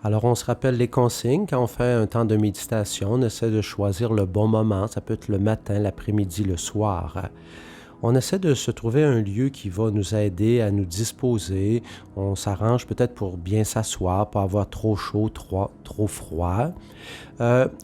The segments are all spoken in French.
Alors, on se rappelle les consignes. Quand on fait un temps de méditation, on essaie de choisir le bon moment. Ça peut être le matin, l'après-midi, le soir. On essaie de se trouver un lieu qui va nous aider à nous disposer. On s'arrange peut-être pour bien s'asseoir, pas avoir trop chaud, trop froid.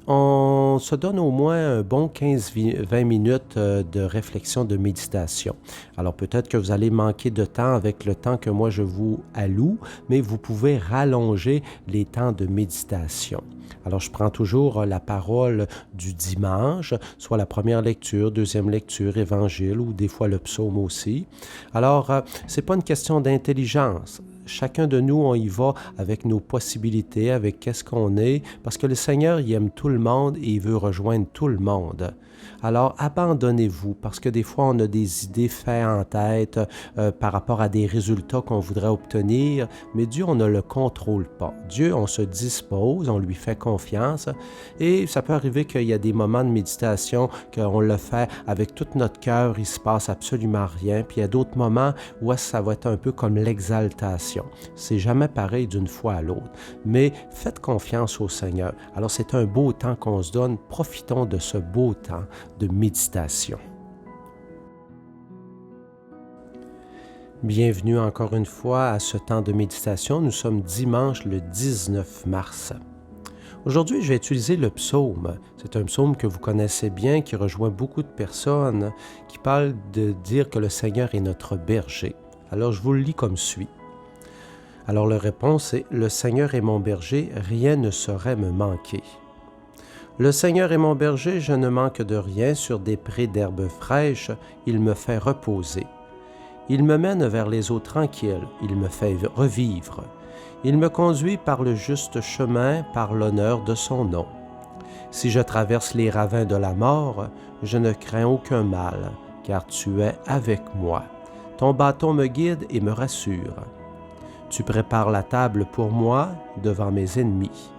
On se donne au moins un bon 15-20 minutes de réflexion, de méditation. Alors peut-être que vous allez manquer de temps avec le temps que moi je vous alloue, mais vous pouvez rallonger les temps de méditation. Alors je prends toujours la parole du dimanche, soit la première lecture, deuxième lecture, évangile ou des fois le psaume aussi. Alors c'est pas une question d'intelligence. Chacun de nous, on y va avec nos possibilités, avec qu'est-ce qu'on est, parce que le Seigneur, il aime tout le monde et il veut rejoindre tout le monde. Alors, abandonnez-vous, parce que des fois, on a des idées faites en tête par rapport à des résultats qu'on voudrait obtenir, mais Dieu, on ne le contrôle pas. Dieu, on se dispose, on lui fait confiance, et ça peut arriver qu'il y a des moments de méditation qu'on le fait avec tout notre cœur, il se passe absolument rien, puis il y a d'autres moments où ça va être un peu comme l'exaltation. C'est jamais pareil d'une fois à l'autre, mais faites confiance au Seigneur. Alors c'est un beau temps qu'on se donne, profitons de ce beau temps de méditation. Bienvenue encore une fois à ce temps de méditation. Nous sommes dimanche le 19 mars. Aujourd'hui, je vais utiliser le psaume. C'est un psaume que vous connaissez bien, qui rejoint beaucoup de personnes, qui parle de dire que le Seigneur est notre berger. Alors, je vous le lis comme suit. Alors, la réponse est « Le Seigneur est mon berger, rien ne saurait me manquer. Le Seigneur est mon berger, je ne manque de rien, sur des prés d'herbes fraîches, il me fait reposer. Il me mène vers les eaux tranquilles, il me fait revivre. Il me conduit par le juste chemin, par l'honneur de son nom. Si je traverse les ravins de la mort, je ne crains aucun mal, car tu es avec moi. Ton bâton me guide et me rassure. Tu prépares la table pour moi devant mes ennemis.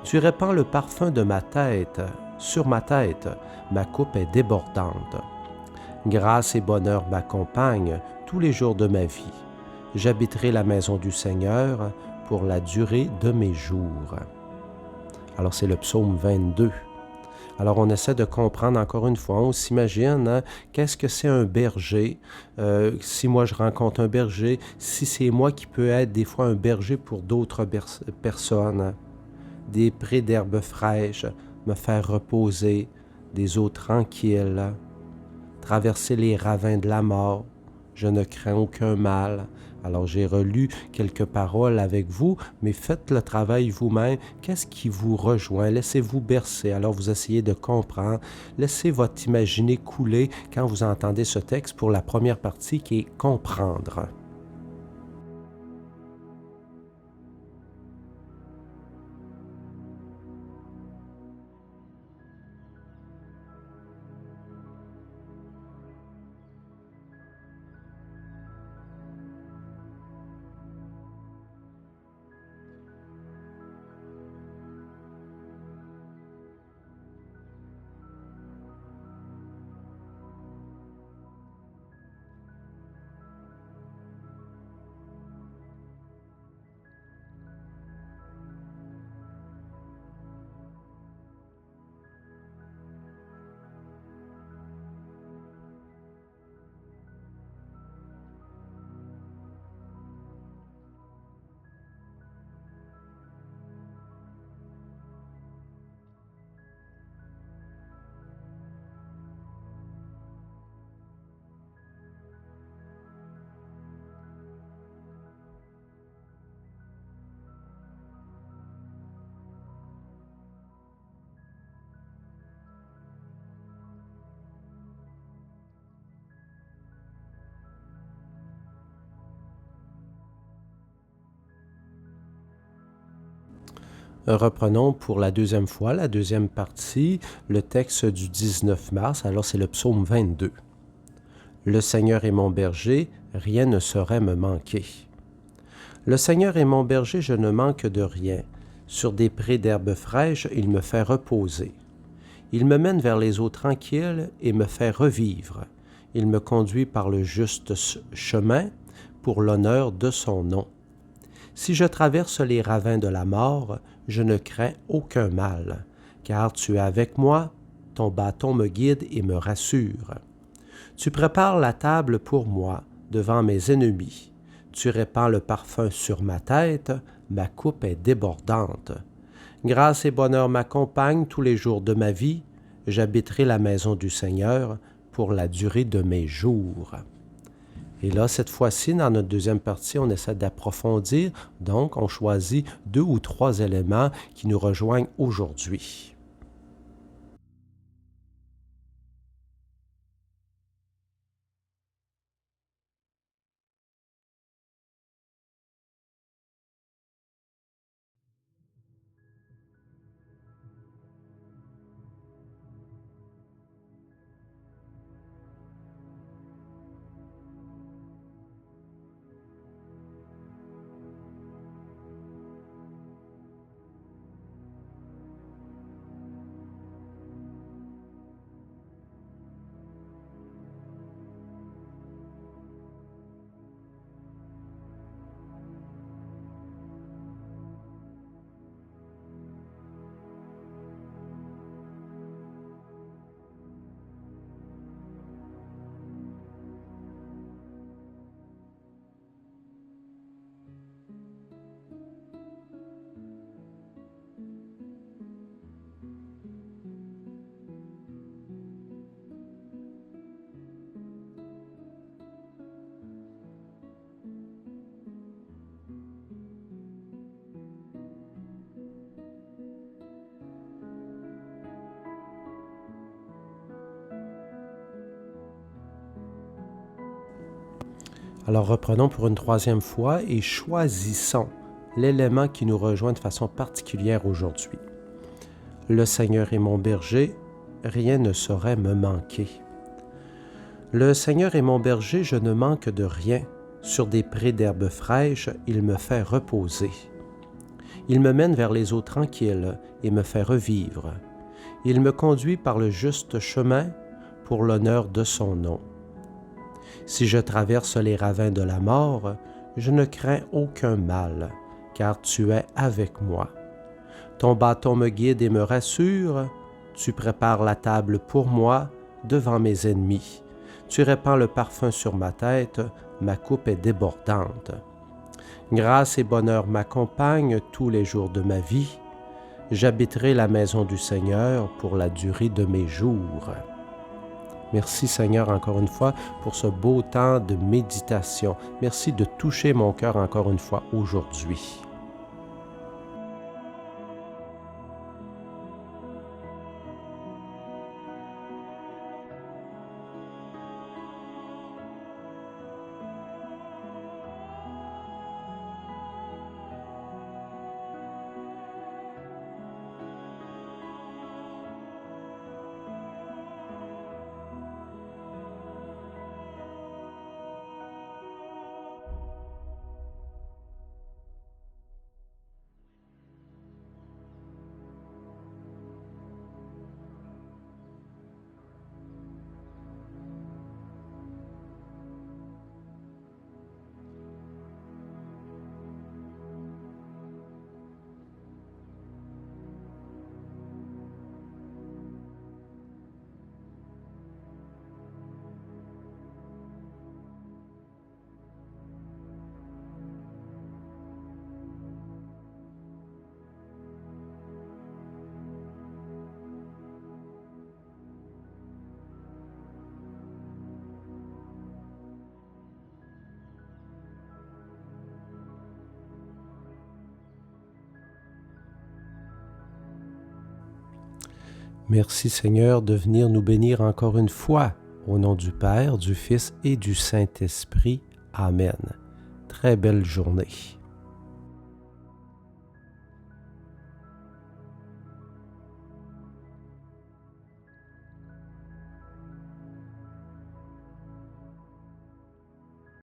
Tu répands le parfum de ma tête. Sur ma tête, ma coupe est débordante. Grâce et bonheur m'accompagnent tous les jours de ma vie. J'habiterai la maison du Seigneur pour la durée de mes jours. Alors c'est le psaume 22. Alors on essaie de comprendre encore une fois, on s'imagine, hein, qu'est-ce que c'est un berger? Si moi je rencontre un berger, si c'est moi qui peux être des fois un berger pour d'autres personnes, des prés d'herbes fraîches, me faire reposer, des eaux tranquilles, traverser les ravins de la mort, je ne crains aucun mal. Alors j'ai relu quelques paroles avec vous, mais faites le travail vous-même. Qu'est-ce qui vous rejoint? Laissez-vous bercer. Alors vous essayez de comprendre. Laissez votre imaginé couler quand vous entendez ce texte pour la première partie qui est comprendre. Reprenons pour la deuxième fois, la deuxième partie, le texte du 19 mars. Alors c'est le psaume 22. Le Seigneur est mon berger, rien ne saurait me manquer. Le Seigneur est mon berger, je ne manque de rien. Sur des prés d'herbes fraîches, il me fait reposer. Il me mène vers les eaux tranquilles et me fait revivre. Il me conduit par le juste chemin pour l'honneur de son nom. Si je traverse les ravins de la mort, je ne crains aucun mal, car tu es avec moi, ton bâton me guide et me rassure. Tu prépares la table pour moi devant mes ennemis. Tu répands le parfum sur ma tête, ma coupe est débordante. Grâce et bonheur m'accompagnent tous les jours de ma vie. J'habiterai la maison du Seigneur pour la durée de mes jours. Et là, cette fois-ci, dans notre deuxième partie, on essaie d'approfondir. Donc, on choisit 2 ou 3 éléments qui nous rejoignent aujourd'hui. Alors reprenons pour une troisième fois et choisissons l'élément qui nous rejoint de façon particulière aujourd'hui. Le Seigneur est mon berger, rien ne saurait me manquer. Le Seigneur est mon berger, je ne manque de rien. Sur des prés d'herbes fraîches, il me fait reposer. Il me mène vers les eaux tranquilles et me fait revivre. Il me conduit par le juste chemin pour l'honneur de son nom. Si je traverse les ravins de la mort, je ne crains aucun mal, car tu es avec moi. Ton bâton me guide et me rassure, tu prépares la table pour moi devant mes ennemis. Tu répands le parfum sur ma tête, ma coupe est débordante. Grâce et bonheur m'accompagnent tous les jours de ma vie. J'habiterai la maison du Seigneur pour la durée de mes jours. Merci Seigneur encore une fois pour ce beau temps de méditation. Merci de toucher mon cœur encore une fois aujourd'hui. Merci Seigneur de venir nous bénir encore une fois. Au nom du Père, du Fils et du Saint-Esprit. Amen. Très belle journée.